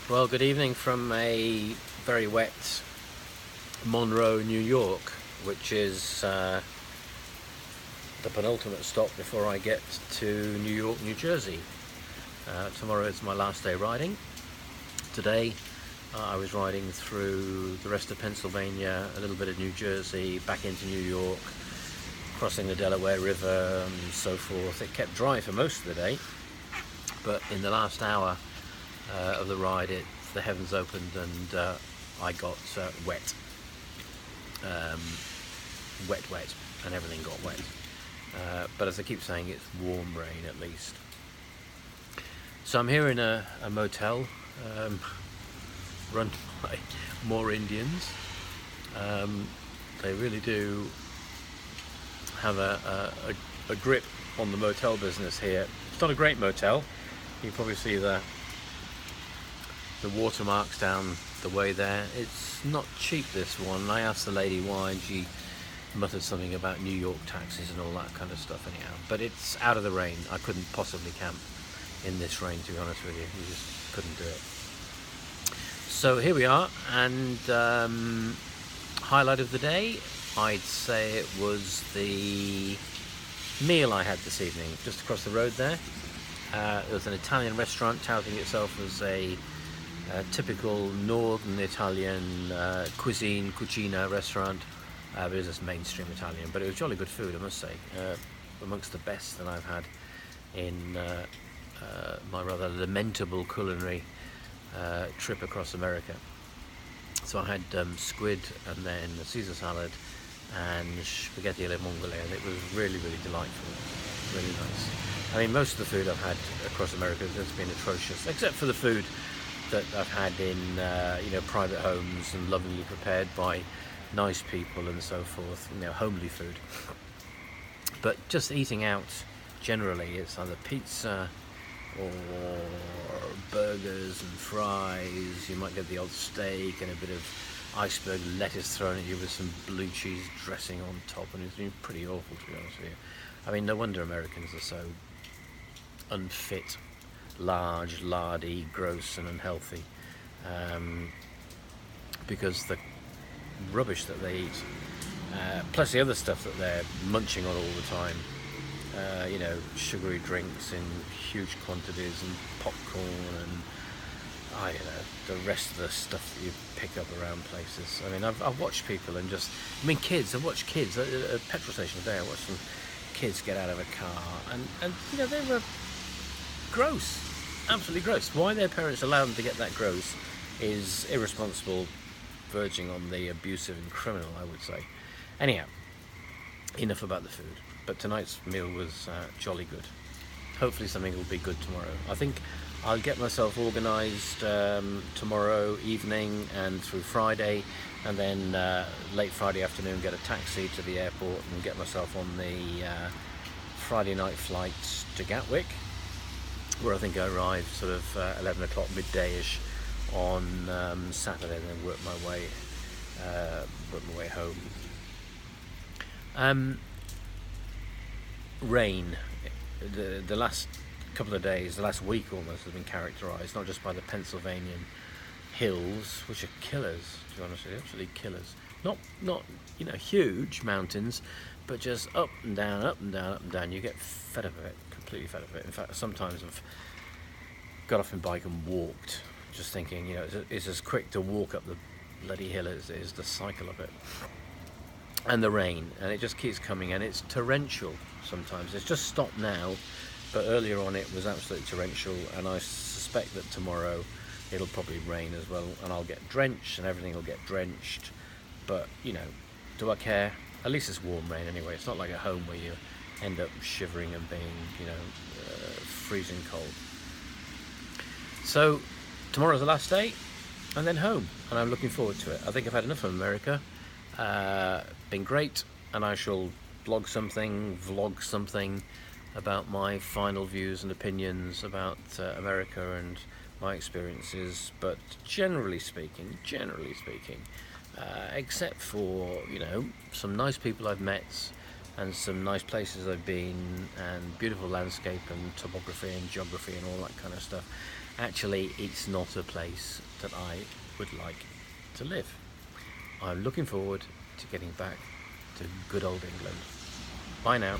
Well, good evening from a very wet Monroe, New York, which is the penultimate stop before I get to New York, New Jersey. Tomorrow is my last day riding. Today I was riding through the rest of Pennsylvania, a little bit of New Jersey, back into New York, crossing the Delaware River and so forth. It kept dry for most of the day, but in the last hour of the ride, the heavens opened and I got wet, wet, and everything got wet. But as I keep saying, it's warm rain at least. So I'm here in a motel run by more Indians. They really do have a grip on the motel business here. It's not a great motel. You can probably see the watermarks down the way there. It's not cheap, this one. I asked the lady why, and she muttered something about New York taxes and all that kind of stuff anyhow. But it's out of the rain. I couldn't possibly camp in this rain, to be honest with you. You just couldn't do it. So here we are, and highlight of the day, I'd say it was the meal I had this evening, just across the road there. It was an Italian restaurant touting itself as a typical northern Italian cucina restaurant. It was just mainstream Italian, but it was jolly good food, I must say. Amongst the best that I've had in my rather lamentable culinary trip across America. So I had squid and then a Caesar salad and spaghetti alle vongole, and it was really, really delightful, really nice. I mean, most of the food I've had across America has been atrocious, except for the food that I've had in private homes and lovingly prepared by nice people and so forth, homely food. But just eating out generally, it's either pizza or burgers and fries. You might get the odd steak and a bit of iceberg lettuce thrown at you with some blue cheese dressing on top, and it's been pretty awful, to be honest with you. I mean, no wonder Americans are so unfit, large, lardy, gross and unhealthy, because the rubbish that they eat, plus the other stuff that they're munching on all the time, sugary drinks in huge quantities and popcorn and the rest of the stuff that you pick up around places. I mean, I've watched people and kids. I've watched kids at a petrol station today. I watched some kids get out of a car and they were gross, absolutely gross. Why their parents allow them to get that gross is irresponsible, verging on the abusive and criminal, I would say. Anyhow, enough about the food. But tonight's meal was jolly good. Hopefully something will be good tomorrow. I think I'll get myself organised tomorrow evening and through Friday, and then late Friday afternoon get a taxi to the airport and get myself on the Friday night flight to Gatwick, where I think I arrive sort of 11 o'clock midday-ish on Saturday, and then work my way home. Rain. The last couple of days, the last week almost, has been characterised not just by the Pennsylvanian hills, which are killers, to be honest with you, absolutely killers. Not huge mountains, but just up and down, up and down, up and down. You get fed up of it, completely fed up of it. In fact, sometimes I've got off my bike and walked, just thinking, it's as quick to walk up the bloody hill as it is to cycle up it. And the rain, and it just keeps coming, and it's torrential sometimes. It's just stopped now, but earlier on it was absolutely torrential, and I suspect that tomorrow it'll probably rain as well, and I'll get drenched, and everything will get drenched. But, do I care? At least it's warm rain anyway. It's not like at home where you end up shivering and being, freezing cold. So, tomorrow's the last day, and then home, and I'm looking forward to it. I think I've had enough of America. Been great, and I shall vlog something about my final views and opinions about America and my experiences. But generally speaking, except for some nice people I've met and some nice places I've been, and beautiful landscape and topography and geography and all that kind of stuff, actually it's not a place that I would like to live. I'm looking forward to getting back to good old England. Bye now.